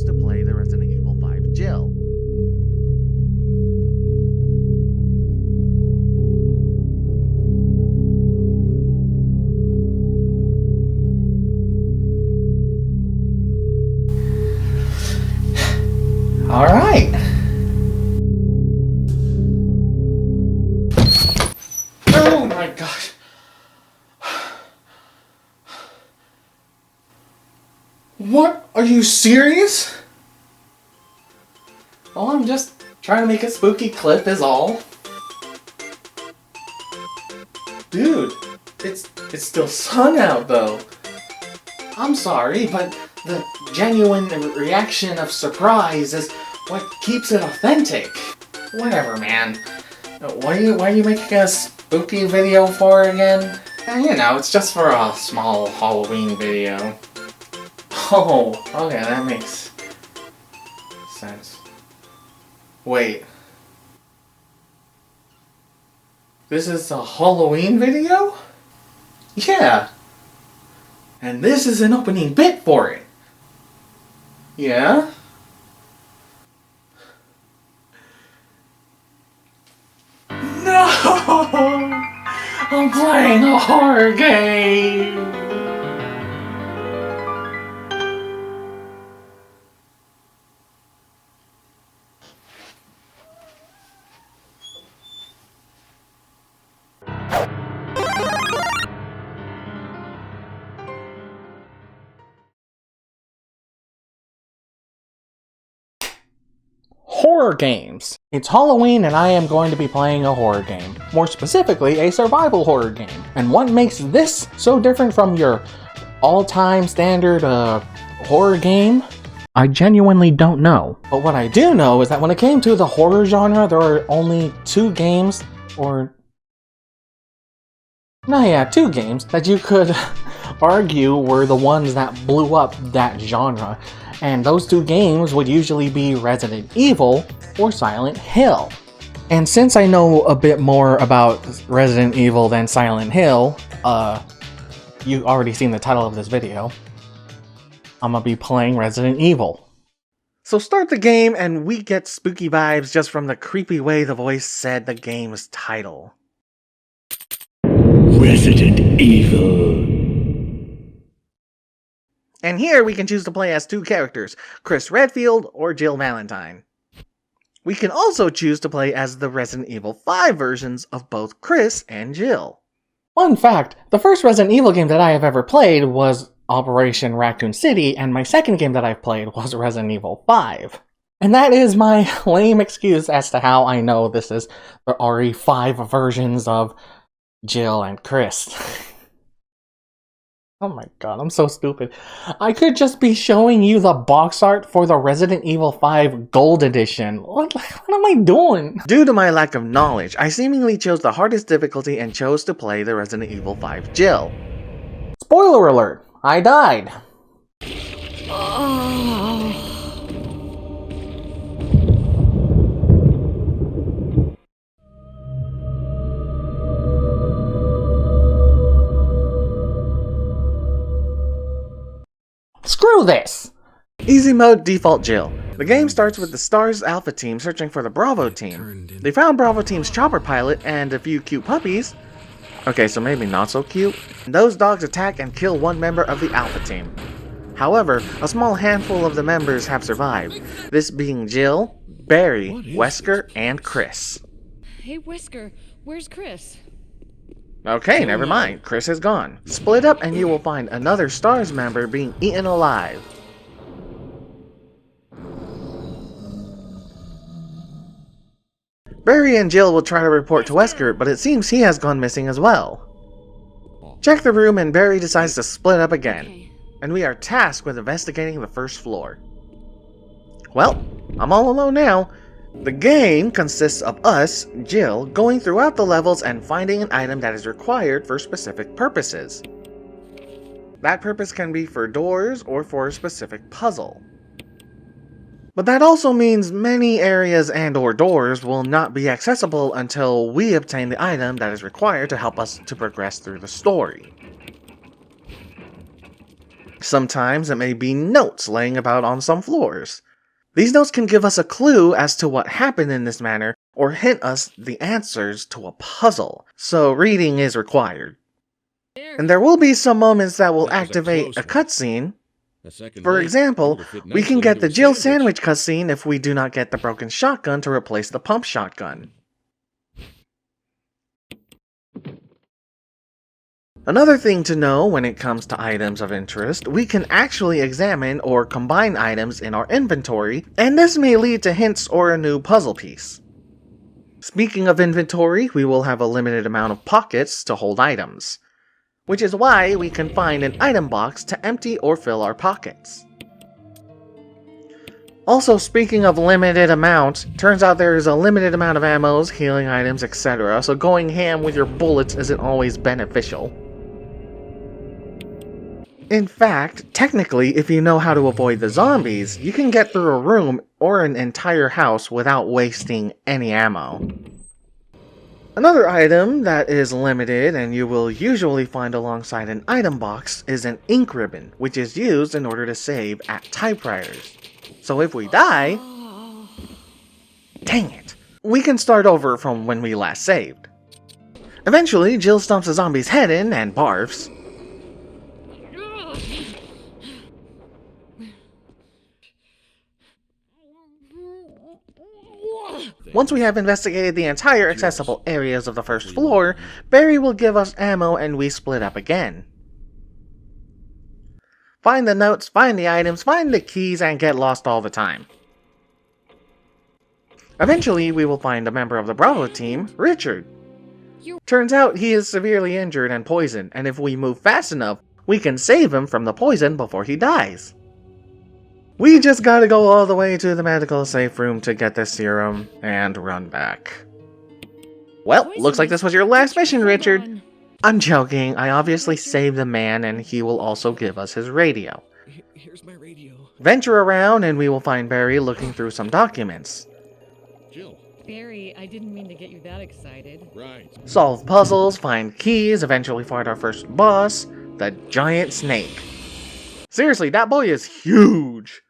chose to play the Resident Evil 5 Jill. All right. Oh my gosh. What? Are you serious? Oh, I'm just trying to make a spooky clip is all. Dude, it's still sun out though. I'm sorry, but the genuine reaction of surprise is what keeps it authentic. Whatever, man. What are you making a spooky video for again? You know, it's just for a small Halloween video. Oh, okay, that makes sense. Wait. This is a Halloween video? Yeah. And this is an opening bit for it. Yeah? No! I'm playing a horror game! Horror games. It's Halloween and I am going to be playing a horror game. More specifically, a survival horror game. And what makes this so different from your all-time standard horror game? I genuinely don't know. But what I do know is that when it came to the horror genre, there are only two games that you could argue were the ones that blew up that genre. And those two games would usually be Resident Evil or Silent Hill. And since I know a bit more about Resident Evil than Silent Hill, you already seen the title of this video, I'm gonna be playing Resident Evil. So start the game and we get spooky vibes just from the creepy way the voice said the game's title. Resident Evil. And here we can choose to play as two characters, Chris Redfield or Jill Valentine. We can also choose to play as the Resident Evil 5 versions of both Chris and Jill. Fun fact, the first Resident Evil game that I have ever played was Operation Raccoon City, and my second game that I've played was Resident Evil 5. And that is my lame excuse as to how I know this is the RE5 versions of Jill and Chris. Oh my god, I'm so stupid. I could just be showing you the box art for the Resident Evil 5 Gold Edition. What am I doing? Due to my lack of knowledge, I seemingly chose the hardest difficulty and chose to play the Resident Evil 5 Jill. Spoiler alert, I died. Screw this! Easy mode, default Jill. The game starts with the STARS Alpha team searching for the Bravo team. They found Bravo team's chopper pilot and a few cute puppies. Okay, so maybe not so cute. Those dogs attack and kill one member of the Alpha team. However, a small handful of the members have survived, this being Jill, Barry, Wesker, and Chris. Hey Wesker, where's Chris? Okay, never mind. Chris is gone. Split up and you will find another STARS member being eaten alive. Barry and Jill will try to report to Wesker, but it seems he has gone missing as well. Check the room and Barry decides to split up again. And we are tasked with investigating the first floor. Well, I'm all alone now. The game consists of us, Jill, going throughout the levels and finding an item that is required for specific purposes. That purpose can be for doors or for a specific puzzle. But that also means many areas and/or doors will not be accessible until we obtain the item that is required to help us to progress through the story. Sometimes it may be notes laying about on some floors. These notes can give us a clue as to what happened in this manner, or hint us the answers to a puzzle, so reading is required. And there will be some moments that will activate a cutscene. For example, we can get the Jill sandwich cutscene if we do not get the broken shotgun to replace the pump shotgun. Another thing to know when it comes to items of interest, we can actually examine or combine items in our inventory, and this may lead to hints or a new puzzle piece. Speaking of inventory, we will have a limited amount of pockets to hold items, which is why we can find an item box to empty or fill our pockets. Also, speaking of limited amount, turns out there is a limited amount of ammos, healing items, etc., so going ham with your bullets isn't always beneficial. In fact, technically, if you know how to avoid the zombies, you can get through a room or an entire house without wasting any ammo. Another item that is limited and you will usually find alongside an item box is an ink ribbon, which is used in order to save at typewriters. So if we die, dang it, we can start over from when we last saved. Eventually, Jill stomps a zombie's head in and barfs. Once we have investigated the entire accessible areas of the first floor, Barry will give us ammo and we split up again. Find the notes, find the items, find the keys, and get lost all the time. Eventually, we will find a member of the Bravo team, Richard. Turns out he is severely injured and poisoned, and if we move fast enough, we can save him from the poison before he dies. We just gotta go all the way to the medical safe room to get the serum and run back. Well, looks like this was your last mission, Richard. I'm joking, I obviously saved the man and he will also give us his radio. Here's my radio. Venture around and we will find Barry looking through some documents. Jill. Barry, I didn't mean to get you that excited. Right. Solve puzzles, find keys, eventually find our first boss, the giant snake. Seriously, that boy is huge!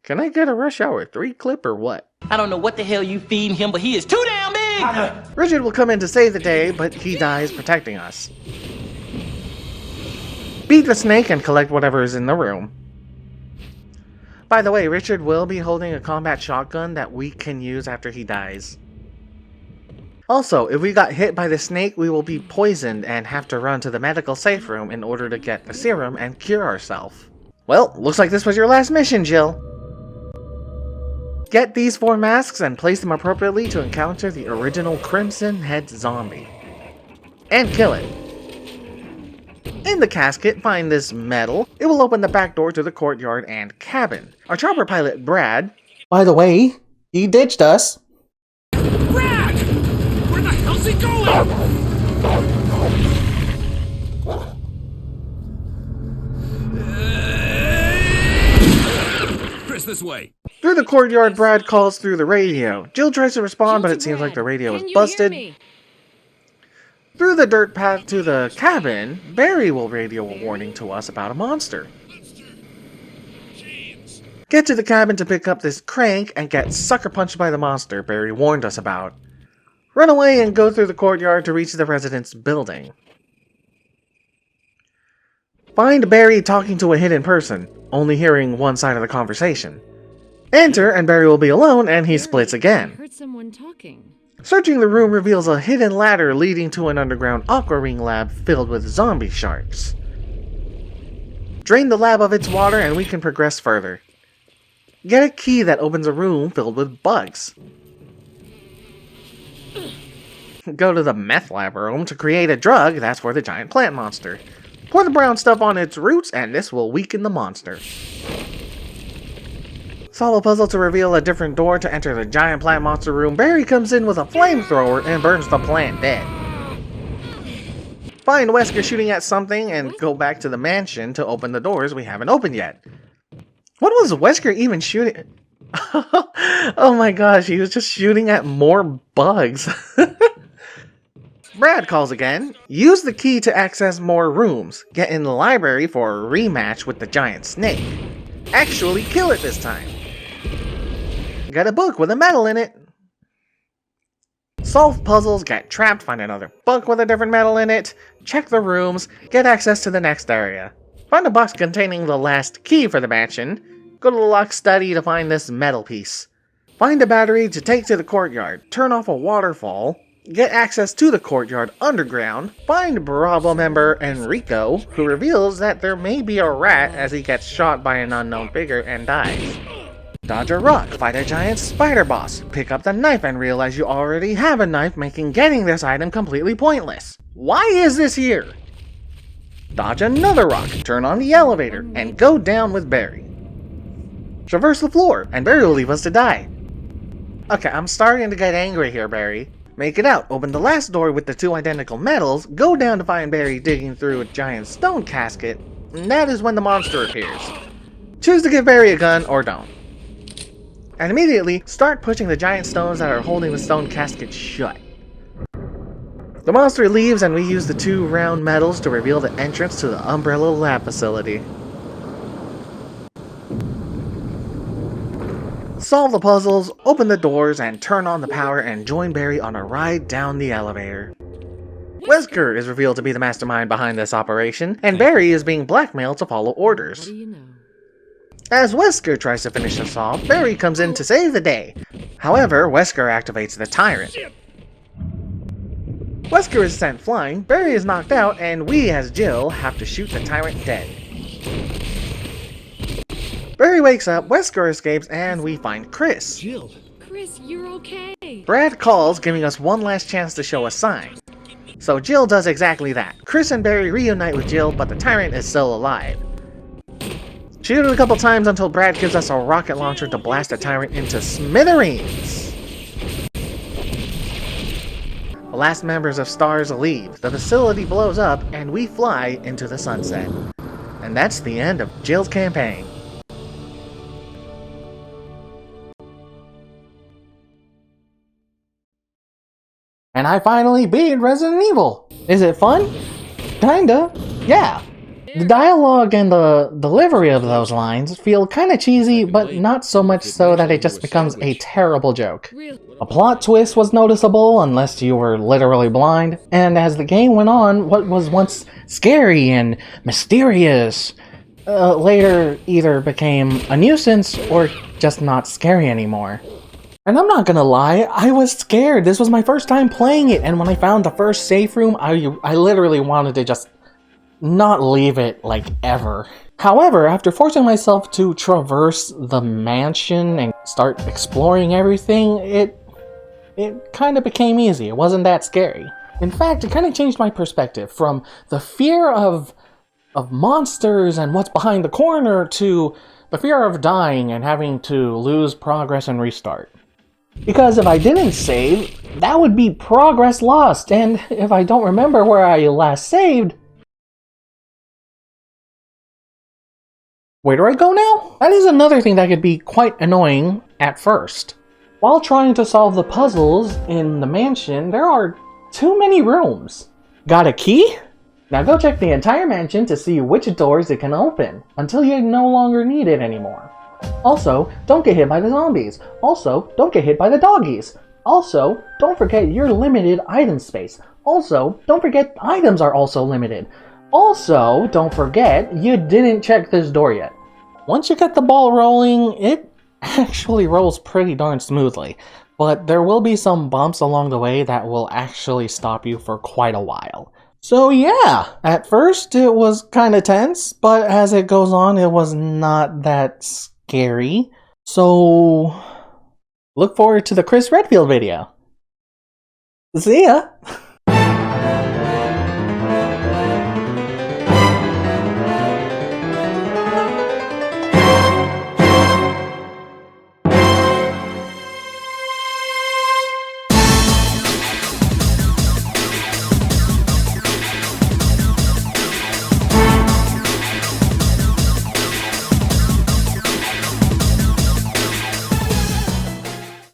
Can I get a Rush Hour 3 clip or what? I don't know what the hell you feeding him, but he is too damn big! Richard will come in to save the day, but he dies protecting us. Beat the snake and collect whatever is in the room. By the way, Richard will be holding a combat shotgun that we can use after he dies. Also, if we got hit by the snake, we will be poisoned and have to run to the medical safe room in order to get the serum and cure ourselves. Well, looks like this was your last mission, Jill. Get these 4 masks and place them appropriately to encounter the original Crimson Head zombie. And kill it. In the casket, find this medal. It will open the back door to the courtyard and cabin. Our chopper pilot, Brad... By the way, he ditched us. Brad! Where the hell's he going? Chris, this way. Through the courtyard, Brad calls through the radio. Jill tries to respond, but it seems like the radio is busted. Through the dirt path to the cabin, Barry will radio a warning to us about a monster. Get to the cabin to pick up this crank and get sucker punched by the monster Barry warned us about. Run away and go through the courtyard to reach the residence building. Find Barry talking to a hidden person, only hearing one side of the conversation. Enter and Barry will be alone and he splits again. I heard someone talking. Searching the room reveals a hidden ladder leading to an underground aqua ring lab filled with zombie sharks. Drain the lab of its water and we can progress further. Get a key that opens a room filled with bugs. Go to the meth lab room to create a drug that's for the giant plant monster. Pour the brown stuff on its roots and this will weaken the monster. Solve a puzzle to reveal a different door to enter the giant plant monster room. Barry comes in with a flamethrower and burns the plant dead. Find Wesker shooting at something and go back to the mansion to open the doors we haven't opened yet. What was Wesker even shooting? Oh my gosh, he was just shooting at more bugs. Brad calls again. Use the key to access more rooms. Get in the library for a rematch with the giant snake. Actually kill it this time. Get a book with a medal in it. Solve puzzles, get trapped, find another book with a different medal in it. Check the rooms, get access to the next area. Find a box containing the last key for the mansion. Go to the locked study to find this metal piece. Find a battery to take to the courtyard. Turn off a waterfall. Get access to the courtyard underground. Find Bravo member Enrico, who reveals that there may be a rat as he gets shot by an unknown figure and dies. Dodge a rock, fight a giant spider boss, pick up the knife and realize you already have a knife, making getting this item completely pointless. Why is this here? Dodge another rock, turn on the elevator, and go down with Barry. Traverse the floor, and Barry will leave us to die. Okay, I'm starting to get angry here, Barry. Make it out, open the last door with the 2 identical medals, go down to find Barry digging through a giant stone casket, and that is when the monster appears. Choose to give Barry a gun or don't. And immediately, start pushing the giant stones that are holding the stone casket shut. The monster leaves and we use the 2 round medals to reveal the entrance to the Umbrella Lab facility. Solve the puzzles, open the doors, and turn on the power and join Barry on a ride down the elevator. Wesker is revealed to be the mastermind behind this operation, and Barry is being blackmailed to follow orders. What do you know? As Wesker tries to finish the solve, Barry comes in to save the day. However, Wesker activates the Tyrant. Wesker is sent flying, Barry is knocked out, and we as Jill have to shoot the Tyrant dead. Barry wakes up, Wesker escapes, and we find Chris. Jill. Chris, you're okay. Brad calls, giving us one last chance to show a sign. So Jill does exactly that. Chris and Barry reunite with Jill, but the Tyrant is still alive. Shoot it a couple times until Brad gives us a rocket launcher to blast the Tyrant into smithereens. The last members of Stars leave, the facility blows up, and we fly into the sunset. And that's the end of Jill's campaign. And I finally beat Resident Evil! Is it fun? Kinda, yeah. The dialogue and the delivery of those lines feel kinda cheesy, but not so much so that it just becomes a terrible joke. A plot twist was noticeable, unless you were literally blind, and as the game went on, what was once scary and mysterious later either became a nuisance or just not scary anymore. And I'm not gonna lie, I was scared. This was my first time playing it, and when I found the first safe room, I literally wanted to just not leave it, like, ever. However, after forcing myself to traverse the mansion and start exploring everything, it kind of became easy. It wasn't that scary. In fact, it kind of changed my perspective from the fear of monsters and what's behind the corner to the fear of dying and having to lose progress and restart. Because if I didn't save, that would be progress lost, and if I don't remember where I last saved, where do I go now? That is another thing that could be quite annoying at first. While trying to solve the puzzles in the mansion, there are too many rooms. Got a key? Now go check the entire mansion to see which doors it can open, until you no longer need it anymore. Also, don't get hit by the zombies. Also, don't get hit by the doggies. Also, don't forget your limited item space. Also, don't forget items are also limited. Also, don't forget you didn't check this door yet. Once you get the ball rolling, it actually rolls pretty darn smoothly. But there will be some bumps along the way that will actually stop you for quite a while. So yeah, at first it was kinda tense, but as it goes on it was not that scary. So look forward to the Chris Redfield video. See ya!